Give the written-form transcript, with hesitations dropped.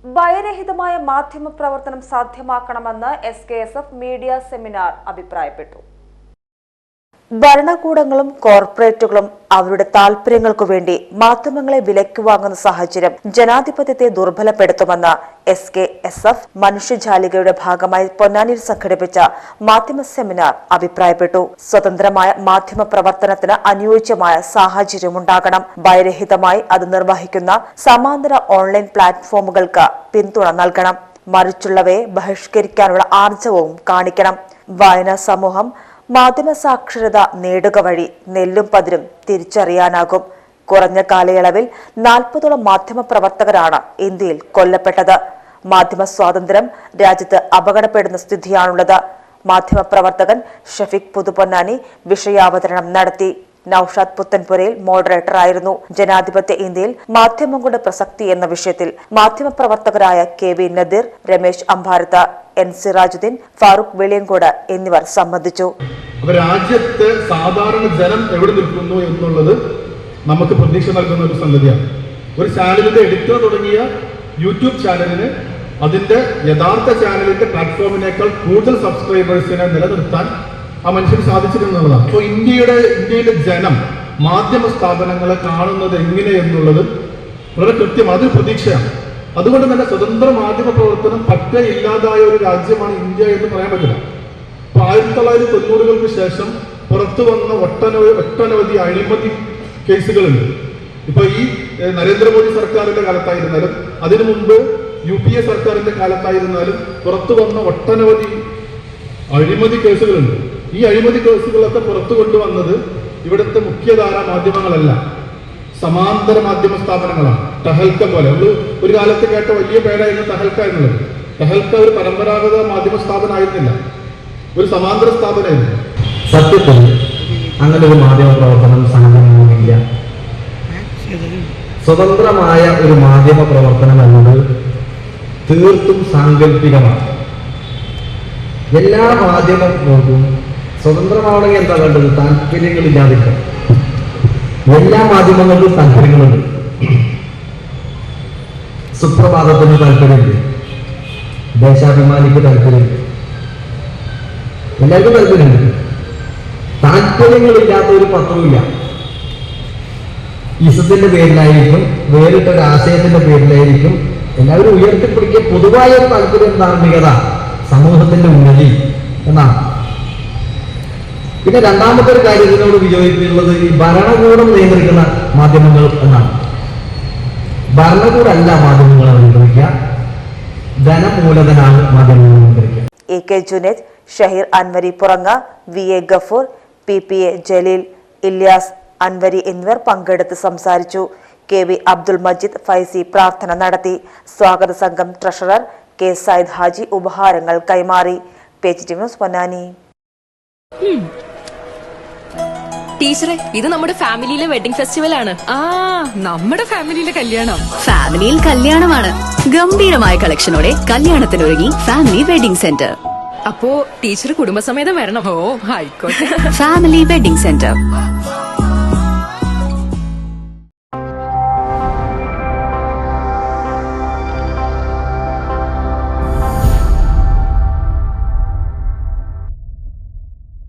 ഭയരഹിതമായ മാധ്യമ പ്രവർത്തനം സാധ്യമാക്കണമെന്ന് SKSF media seminar അഭിപ്രായപ്പെട്ടു. ഭരണകൂടങ്ങളും കോർപ്പറേറ്റുകളും അവരുടെ താൽപര്യങ്ങൾക്കു വേണ്ടി മാധ്യമങ്ങളെ വിലയ്ക്ക് വാങ്ങുന്ന സാഹചര്യം ജനാധിപത്യത്തെ ദുർബലപ്പെടുത്തുമെന്ന് SKSF മനുഷ്യജാലികയുടെ ഭാഗമായി പൊന്നാനിയിൽ സംഘടിപ്പിച്ച മാധ്യമ സെമിനാർ അഭിപ്രായപ്പെട്ടു. സ്വതന്ത്രമായ മാധ്യമ പ്രവർത്തനത്തിന് അനുയോജ്യമായ സാഹചര്യമുണ്ടാകണം. ഭയരഹിതമായി അത് നിർവഹിക്കുന്ന സമാന്തര ഓൺലൈൻ പ്ലാറ്റ്ഫോമുകൾക്ക് പിന്തുണ നൽകണം. മറിച്ചുള്ളവയെ ബഹിഷ്കരിക്കാനുള്ള ആർജവവും കാണിക്കണം. വായനാ സമൂഹം മാധ്യമ സാക്ഷരത നേടുക വഴി നെല്ലും പതിരും തിരിച്ചറിയാനാകും. കുറഞ്ഞ കാലയളവിൽ 40ഓളം മാധ്യമ പ്രവർത്തകരാണ് ഇന്ത്യയിൽ കൊല്ലപ്പെട്ടത്. മാധ്യമ സ്വാതന്ത്ര്യം രാജ്യത്ത് അപകടപ്പെടുന്ന സ്ഥിതിയാണുള്ളത്. മാധ്യമ പ്രവർത്തകൻ ഷഫീഖ് പുതുപൊന്നാനി വിഷയാവതരണം നടത്തി. നൌഷാദ് പുത്തൻപുരയിൽ മോഡറേറ്ററായിരുന്നു. ജനാധിപത്യ ഇന്ത്യയിൽ മാധ്യമങ്ങളുടെ പ്രസക്തി എന്ന വിഷയത്തിൽ മാധ്യമപ്രവർത്തകരായ KV നദീർ, രമേശ് അമ്പാരത്ത, N സിറാജുദ്ദീൻ, ഫാറൂഖ് വെളിയങ്കോട് എന്നിവർ സംബന്ധിച്ചു. രാജ്യത്ത് സാധാരണ ജനം എവിടെ നിൽക്കുന്നു എന്നുള്ളത് നമുക്ക് പ്രതീക്ഷ നൽകുന്ന ഒരു സംഗതിയാണ്. ഒരു ചാനലിന്റെ എഡിറ്റർ തുടങ്ങിയ യൂട്യൂബ് ചാനലിന് അതിന്റെ യഥാർത്ഥ ചാനലിന്റെ പ്ലാറ്റ്ഫോമിനേക്കാൾ കൂടുതൽ സബ്സ്ക്രൈബേഴ്സിനെ നിലനിർത്താൻ ആ മനുഷ്യന് സാധിച്ചിരുന്നതാണ്. അപ്പോൾ ഇന്ത്യയിലെ ജനം മാധ്യമ സ്ഥാപനങ്ങളെ കാണുന്നത് എങ്ങനെ എന്നുള്ളത് വളരെ കൃത്യമാണ്. അതൊരു പ്രതീക്ഷയാണ്. അതുകൊണ്ട് തന്നെ സ്വതന്ത്ര മാധ്യമ പ്രവർത്തനം പറ്റേ ഇല്ലാതായ ഒരു രാജ്യമാണ് ഇന്ത്യ എന്ന് പറയാൻ പറ്റില്ല. അപ്പൊ 1990-കൾക്ക് ശേഷം പുറത്തു വന്ന ഒട്ടനവധി അഴിമതി കേസുകളുണ്ട്. ഇപ്പൊ ഈ നരേന്ദ്രമോദി സർക്കാരിന്റെ കാലത്തായിരുന്നാലും അതിനു മുമ്പ് UPA സർക്കാരിന്റെ കാലത്തായിരുന്നാലും പുറത്തു വന്ന ഒട്ടനവധി അഴിമതി കേസുകളുണ്ട്. ഈ അഴിമതി കേസുകളൊക്കെ പുറത്തു കൊണ്ടുവന്നത് ഇവിടുത്തെ മുഖ്യധാര മാധ്യമങ്ങളല്ല, സമാന്തര മാധ്യമ സ്ഥാപനങ്ങളാണ്. ടെഹൽക്ക പോലെ ഒരു കാലത്ത് കേട്ട വലിയ പേരായിരുന്നു ടെഹൽക്ക എന്നുള്ളത്. ടെഹൽക്ക ഒരു പരമ്പരാഗത മാധ്യമ സ്ഥാപനമായിരുന്നില്ല, ഒരു സമാന്തര സ്ഥാപനമായിരുന്നു. സത്യത്തിൽ അങ്ങനെ ഒരു മാധ്യമ പ്രവർത്തനം സാധ്യമാകില്ല. സ്വതന്ത്രമായ ഒരു മാധ്യമ പ്രവർത്തനം എന്നത് തീർത്തും സാങ്കല്പികമാണ്. എല്ലാ മാധ്യമങ്ങൾക്കും സ്വതന്ത്രമാവണമെങ്കിൽ എന്താ വേണ്ടത്? താല്പര്യങ്ങളില്ലാതിരിക്കണം. എല്ലാ മാധ്യമങ്ങൾക്കും താല്പര്യങ്ങളുണ്ട്. സുപ്രഭാതത്തിന് താല്പര്യമുണ്ട്, ദേശാഭിമാനിക്ക് താല്പര്യമുണ്ട്, എല്ലാവർക്കും താല്പര്യമുണ്ട്. താല്പര്യങ്ങളില്ലാത്ത ഒരു പത്രവുമില്ല. ഇസത്തിന്റെ പേരിലായിരിക്കും, വേറിട്ടൊരു ആശയത്തിന്റെ പേരിലായിരിക്കും എല്ലാവരും ഉയർത്തിപ്പിടിക്കുക. പൊതുവായ ഒരു താല്പര്യം, ധാർമ്മികത, സമൂഹത്തിന്റെ ഉന്നതി എന്നാണ്. പിന്നെ രണ്ടാമത്തെ ഒരു കാര്യം ഇതിനോട് വിയോജിപ്പിക്കുന്നത് ഈ ഭരണകൂടം നിയന്ത്രിക്കുന്ന മാധ്യമങ്ങൾ എന്നാണ്. ഭരണകൂടമല്ല മാധ്യമങ്ങളെ നിയന്ത്രിക്കുക, ധനമൂലധനാണ് മാധ്യമങ്ങളെ നിയന്ത്രിക്കുക. AK Junaid, Shaheer Anwari Puranga, VA Gafoor, PPA Jaleel, Ilyas Anwari എന്നിവർ പങ്കെടുത്ത് സംസാരിച്ചു. KV അബ്ദുൽ മജീദ് ഫൈസി പ്രാർത്ഥന നടത്തി. സ്വാഗത സംഘം ട്രഷറർ K സയ്യിദ് ഹാജി ഉപഹാരങ്ങൾ കൈമാറി. PGTV news Ponnani. ടീച്ചറെ, ഇത് നമ്മുടെ ഫാമിലിയിലെ വെഡിങ് ഫെസ്റ്റിവൽ ആണ്. നമ്മുടെ ഫാമിലിയിലെ കല്യാണം. ഫാമിലിയിൽ കല്യാണമാണ്. ഗംഭീരമായ കളക്ഷനോടെ കല്യാണത്തിനൊരുങ്ങി ഫാമിലി വെഡിങ് സെന്റർ. അപ്പോ ടീച്ചർ കുടുംബസമേതം വരണം. ഓ ആയിക്കോട്ടെ. Family wedding centre.